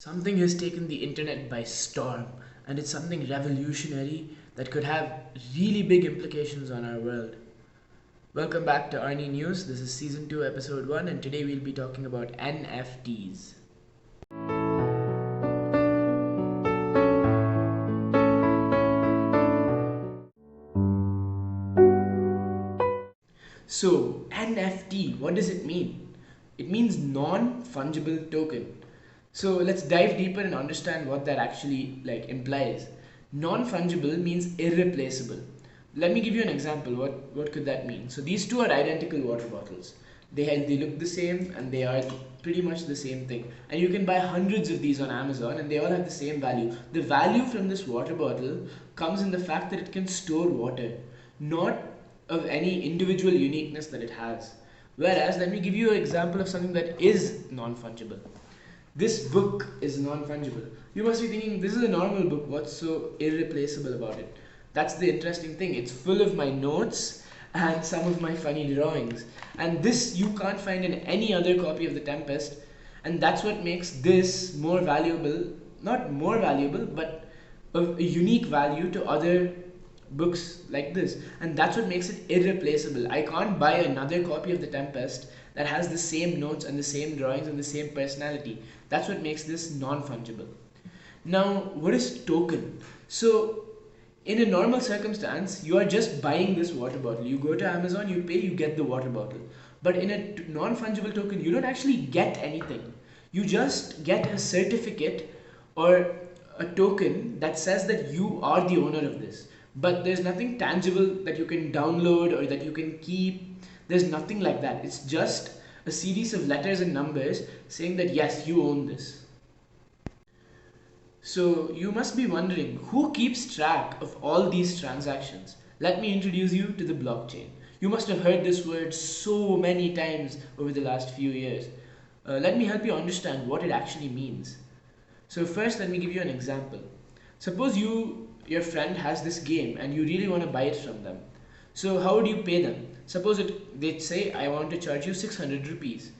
Something has taken the internet by storm, and it's something revolutionary that could have really big implications on our world. Welcome back to Arnie News. This is Season 2, Episode 1, and today we'll be talking about NFTs. So, NFT, what does it mean? It means non fungible token. So, let's dive deeper and understand what that actually implies. Non fungible means irreplaceable. Let me give you an example. What could that mean? So, these two are identical water bottles. They look the same and they are pretty much the same thing. And you can buy hundreds of these on Amazon and they all have the same value. The value from this water bottle comes in the fact that it can store water, not of any individual uniqueness that it has. Whereas, let me give you an example of something that is non fungible. This book is non fungible. You must be thinking, this is a normal book, what's so irreplaceable about it? That's the interesting thing. It's full of my notes and some of my funny drawings. And this you can't find in any other copy of The Tempest. And that's what makes this more valuable, not more valuable, but of a unique value to other books like this. And that's what makes it irreplaceable. I can't buy another copy of The Tempest that has the same notes and the same drawings and the same personality. That's what makes this non-fungible. Now, what is token? So, in a normal circumstance, you are just buying this water bottle. You go to Amazon, you pay, you get the water bottle. But in a non-fungible token, you don't actually get anything. You just get a certificate or a token that says that you are the owner of this. But there's nothing tangible that you can download or that you can keep. There's nothing like that. It's just a series of letters and numbers saying that yes, you own this. So you must be wondering, who keeps track of all these transactions? Let me introduce you to the blockchain. You must have heard this word so many times over the last few years. Let me help you understand what it actually means. So first, let me give you an example. Suppose your friend has this game and you really want to buy it from them. So how would you pay them? Suppose they'd say, I want to charge you 600 rupees.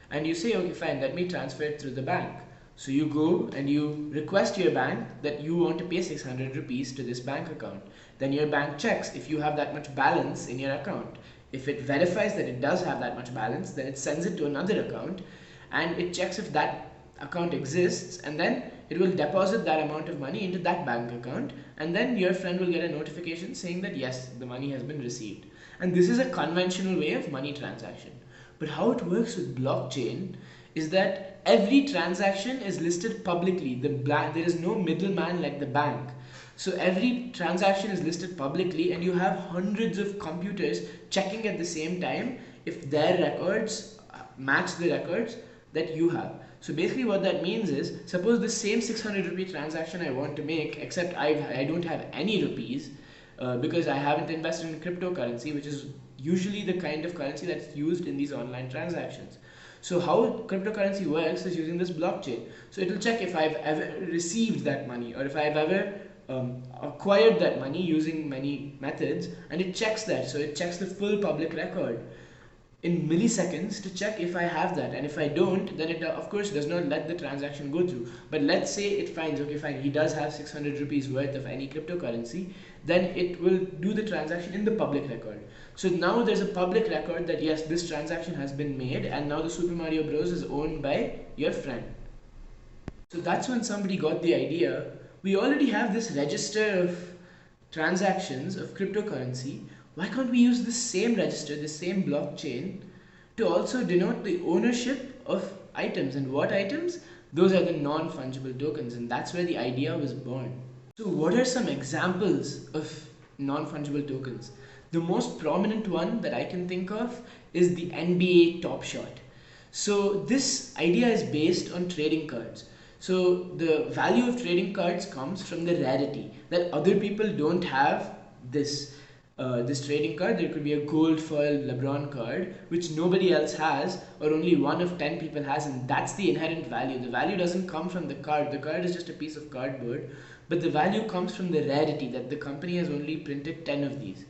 And you say, okay, fine, let me transfer it through the bank. So you go and you request your bank that you want to pay 600 rupees to this bank account. Then your bank checks if you have that much balance in your account. If it verifies that it does have that much balance, then it sends it to another account and it checks if that account exists, and then it will deposit that amount of money into that bank account, and then your friend will get a notification saying that yes, the money has been received. And this is a conventional way of money transaction. But how it works with blockchain is that every transaction is listed publicly. There is no middleman like the bank. So every transaction is listed publicly and you have hundreds of computers checking at the same time if their records match the records that you have. So basically what that means is, suppose the same 600 rupee transaction I want to make, except I don't have any rupees because I haven't invested in cryptocurrency, which is usually the kind of currency that's used in these online transactions. So how cryptocurrency works is using this blockchain. So it will check if I've ever received that money or if I've ever acquired that money using many methods, and it checks that. So it checks the full public record in milliseconds to check if I have that, and if I don't, then it of course does not let the transaction go through. But let's say it finds, okay fine, he does have 600 rupees worth of any cryptocurrency, then it will do the transaction in the public record. So now there's a public record that yes, this transaction has been made, and now the Super Mario Bros is owned by your friend. So that's when somebody got the idea, we already have this register of transactions of cryptocurrency, why can't we use the same register, the same blockchain, to also denote the ownership of items? And what items? Those are the non-fungible tokens, and that's where the idea was born. So what are some examples of non-fungible tokens? The most prominent one that I can think of is the NBA Top Shot. So this idea is based on trading cards. So the value of trading cards comes from the rarity, that other people don't have this trading card. There could be a gold foil LeBron card which nobody else has, or only one of 10 people has, and that's the inherent value. The value doesn't come from the card. The card is just a piece of cardboard, but the value comes from the rarity, that the company has only printed 10 of these,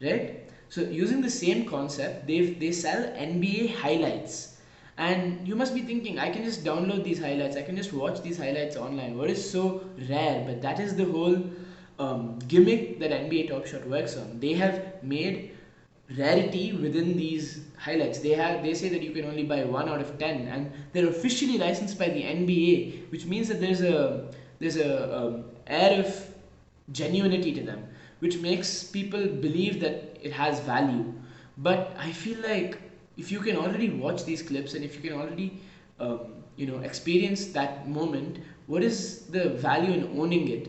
right? So using the same concept, they sell NBA highlights, And you must be thinking, I can just download these highlights, I can just watch these highlights online. What is so rare? But that is the whole gimmick that NBA Top Shot works on. They have made rarity within these highlights. They say that you can only buy 1 out of 10, and they're officially licensed by the NBA, which means that there's a air of genuinity to them, which makes people believe that it has value. But I feel like if you can already watch these clips and if you can already experience that moment, what is the value in owning it?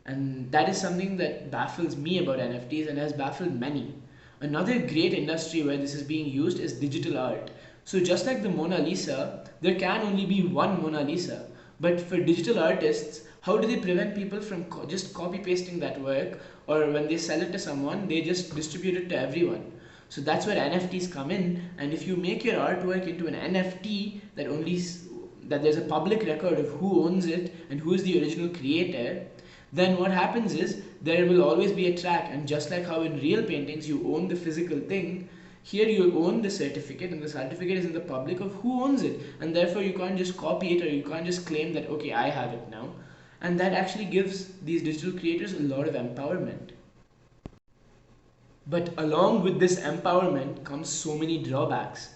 And that is something that baffles me about NFTs and has baffled many. Another great industry where this is being used is digital art. So just like the Mona Lisa, there can only be one Mona Lisa. But for digital artists, how do they prevent people from just copy pasting that work, or when they sell it to someone, they just distribute it to everyone? So that's where NFTs come in. And if you make your artwork into an NFT that there's a public record of who owns it and who is the original creator, then what happens is there will always be a track. And just like how in real paintings you own the physical thing, here you own the certificate, and the certificate is in the public of who owns it, and therefore you can't just copy it, or you can't just claim that okay, I have it now. And that actually gives these digital creators a lot of empowerment. But along with this empowerment comes so many drawbacks.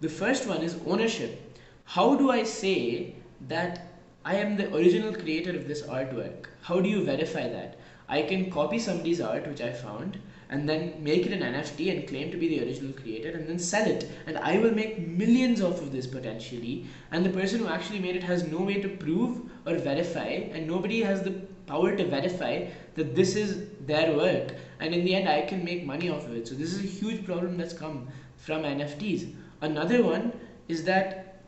The first one is ownership. How do I say that I am the original creator of this artwork? How do you verify that? I can copy somebody's art, which I found, and then make it an NFT and claim to be the original creator and then sell it. And I will make millions off of this potentially. And the person who actually made it has no way to prove or verify, and nobody has the power to verify that this is their work. And in the end, I can make money off of it. So this is a huge problem that's come from NFTs. Another one is that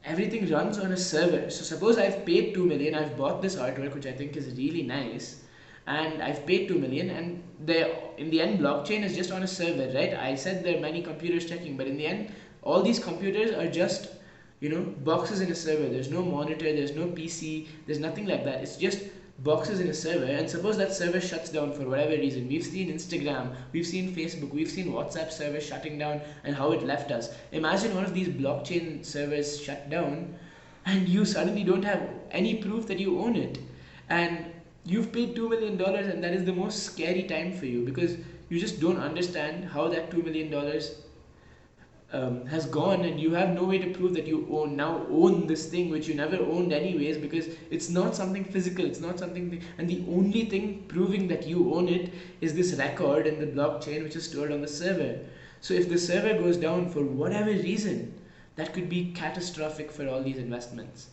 everything runs on a server. So suppose I've paid 2 million, I've bought this artwork which I think is really nice, and I've paid 2 million, and in the end blockchain is just on a server, right? I said there are many computers checking, but in the end all these computers are just boxes in a server. There's no monitor, there's no PC, there's nothing like that. It's just boxes in a server. And suppose that server shuts down for whatever reason. We've seen Instagram, we've seen Facebook, we've seen WhatsApp servers shutting down and how it left us. Imagine one of these blockchain servers shut down and you suddenly don't have any proof that you own it, and you've paid $2 million, and that is the most scary time for you because you just don't understand how that $2 million has gone, and you have no way to prove that you own this thing which you never owned anyways, because it's not something physical, it's not something, and the only thing proving that you own it is this record in the blockchain which is stored on the server. So if the server goes down for whatever reason, that could be catastrophic for all these investments.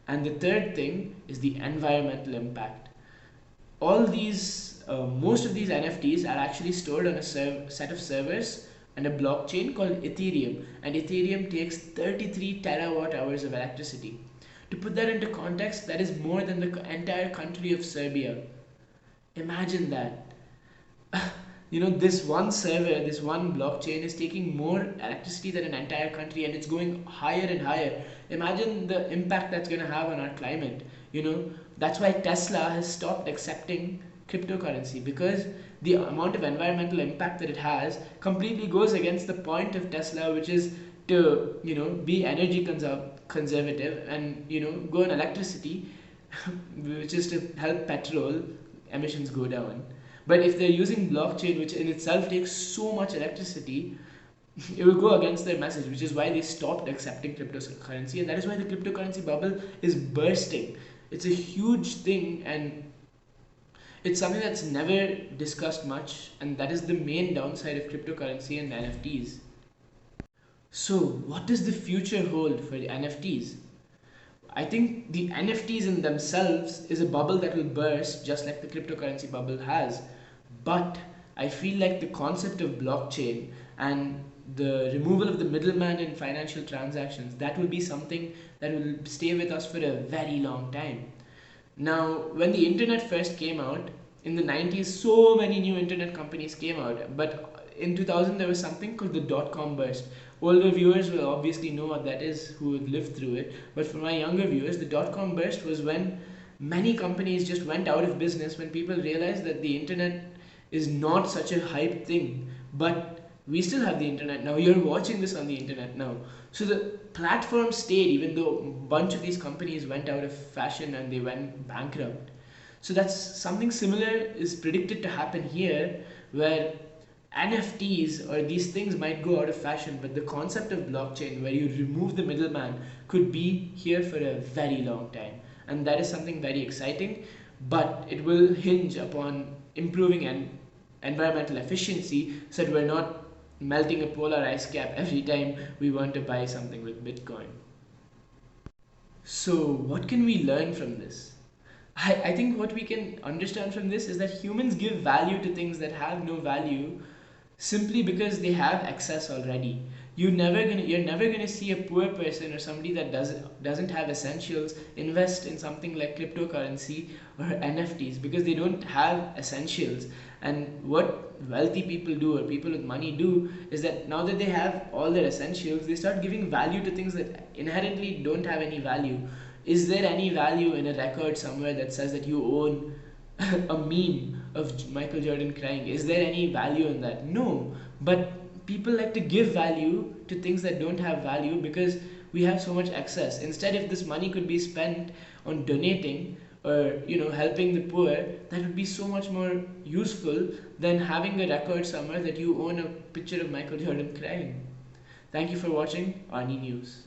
And the third thing is the environmental impact. Most of these NFTs are actually stored on a set of servers and a blockchain called Ethereum, and Ethereum takes 33 terawatt hours of electricity. To put that into context, that is more than the entire country of Serbia. Imagine that. This one server, this one blockchain is taking more electricity than an entire country, and it's going higher and higher. Imagine the impact that's going to have on our climate. That's why Tesla has stopped accepting cryptocurrency, because the amount of environmental impact that it has completely goes against the point of Tesla, which is to be energy conservative and go on electricity, which is to help petrol emissions go down. But if they're using blockchain, which in itself takes so much electricity, it will go against their message, which is why they stopped accepting cryptocurrency, and that is why the cryptocurrency bubble is bursting. It's a huge thing, and it's something that's never discussed much, and that is the main downside of cryptocurrency and NFTs. So, what does the future hold for the NFTs? I think the NFTs in themselves is a bubble that will burst just like the cryptocurrency bubble has. But I feel like the concept of blockchain and the removal of the middleman in financial transactions, that will be something that will stay with us for a very long time. Now, when the internet first came out, in the 90s, so many new internet companies came out. But in 2000, there was something called the dot-com burst. Older viewers will obviously know what that is, who have lived through it. But for my younger viewers, the dot-com burst was when many companies just went out of business, when people realized that the internet is not such a hype thing. But We still have the internet now. You're watching this on the internet now. So the platform stayed even though a bunch of these companies went out of fashion and they went bankrupt. So that's something similar is predicted to happen here, where NFTs or these things might go out of fashion, but the concept of blockchain, where you remove the middleman, could be here for a very long time. And that is something very exciting, but it will hinge upon improving environmental efficiency so that we're not melting a polar ice cap every time we want to buy something with Bitcoin. So, what can we learn from this? I think what we can understand from this is that humans give value to things that have no value simply because they have access already. You're never gonna see a poor person or somebody that doesn't have essentials invest in something like cryptocurrency or NFTs because they don't have essentials. And what wealthy people do or people with money do is that now that they have all their essentials, they start giving value to things that inherently don't have any value. Is there any value in a record somewhere that says that you own a meme of Michael Jordan crying? Is there any value in that? No. But people like to give value to things that don't have value because we have so much excess. Instead, if this money could be spent on donating or helping the poor, that would be so much more useful than having a record somewhere that you own a picture of Michael Jordan crying. Thank you for watching Arnie News.